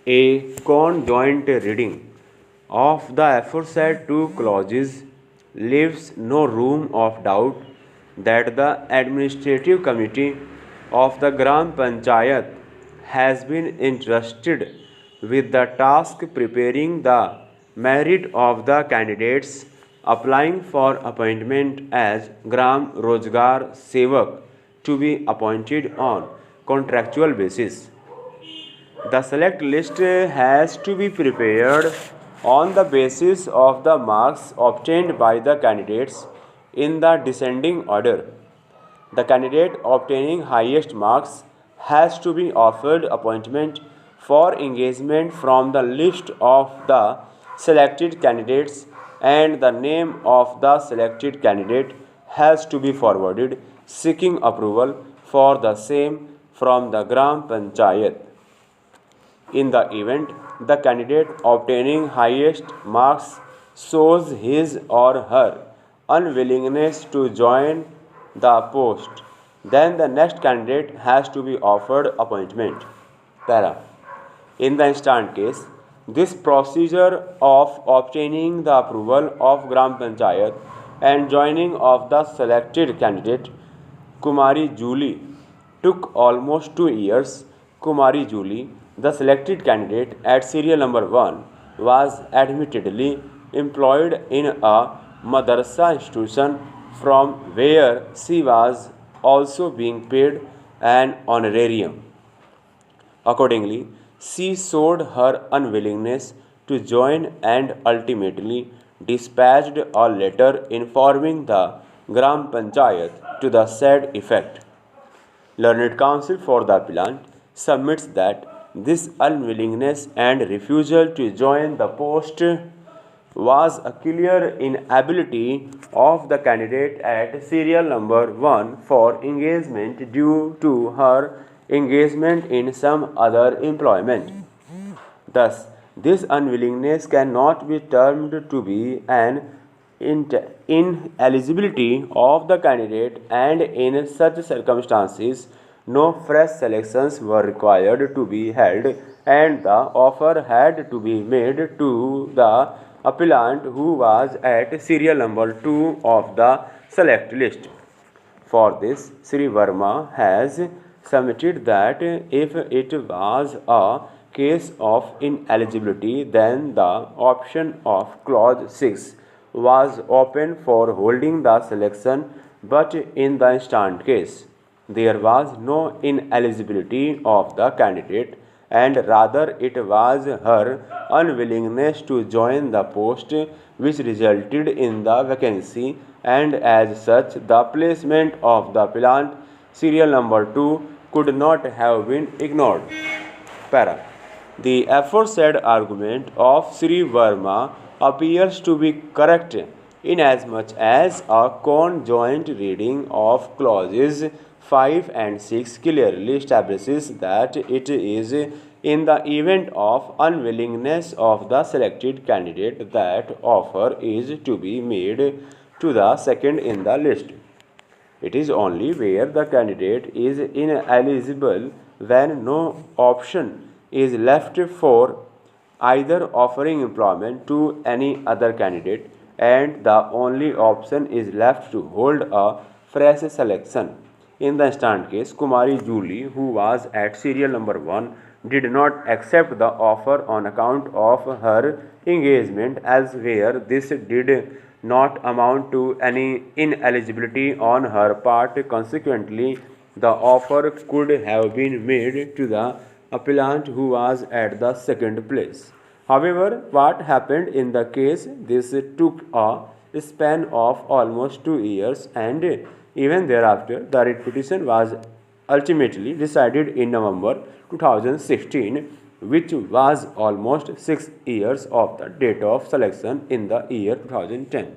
A conjoint reading of the aforesaid two clauses leaves no room of doubt that the administrative committee of the Gram Panchayat has been entrusted with the task preparing the merit of the candidates applying for appointment as Gram Rozgar Sevak to be appointed on contractual basis. The select list has to be prepared on the basis of the marks obtained by the candidates in the descending order. The candidate obtaining highest marks has to be offered appointment for engagement from the list of the selected candidates, and the name of the selected candidate has to be forwarded seeking approval for the same from the Gram Panchayat. In the event the candidate obtaining highest marks shows his or her unwillingness to join the post, then the next candidate has to be offered appointment. Para. In the instant case, this procedure of obtaining the approval of Gram Panchayat and joining of the selected candidate Kumari Julie took almost 2 years. Kumari Julie, the selected candidate at serial number 1, was admittedly employed in a madrasa institution from where she was also being paid an honorarium. Accordingly, she showed her unwillingness to join and ultimately dispatched a letter informing the Gram Panchayat to the said effect. Learned Counsel for the appellant submits that this unwillingness and refusal to join the post was a clear inability of the candidate at serial number 1 for engagement due to her engagement in some other employment. Thus, this unwillingness cannot be termed to be an ineligibility of the candidate, and in such circumstances no fresh selections were required to be held, and the offer had to be made to the appellant who was at serial number 2 of the select list. For this, Sri Verma has submitted that if it was a case of ineligibility, then the option of clause 6 was open for holding the selection, but in the instant case, there was no ineligibility of the candidate, and rather it was her unwillingness to join the post which resulted in the vacancy, and as such the placement of the appellant serial number 2 could not have been ignored. Para. The aforesaid argument of Sri Verma appears to be correct inasmuch as a conjoint reading of clauses 5 and 6 clearly establishes that it is in the event of unwillingness of the selected candidate that offer is to be made to the second in the list. It is only where the candidate is ineligible when no option is left for either offering employment to any other candidate, and the only option is left to hold a fresh selection. In the instant case, Kumari Julie, who was at serial number 1, did not accept the offer on account of her engagement, as where this did not amount to any ineligibility on her part. Consequently, the offer could have been made to the appellant who was at the second place. However, what happened in the case, this took a span of almost 2 years, and even thereafter the writ petition was ultimately decided in November 2016, which was almost 6 years of the date of selection in the year 2010.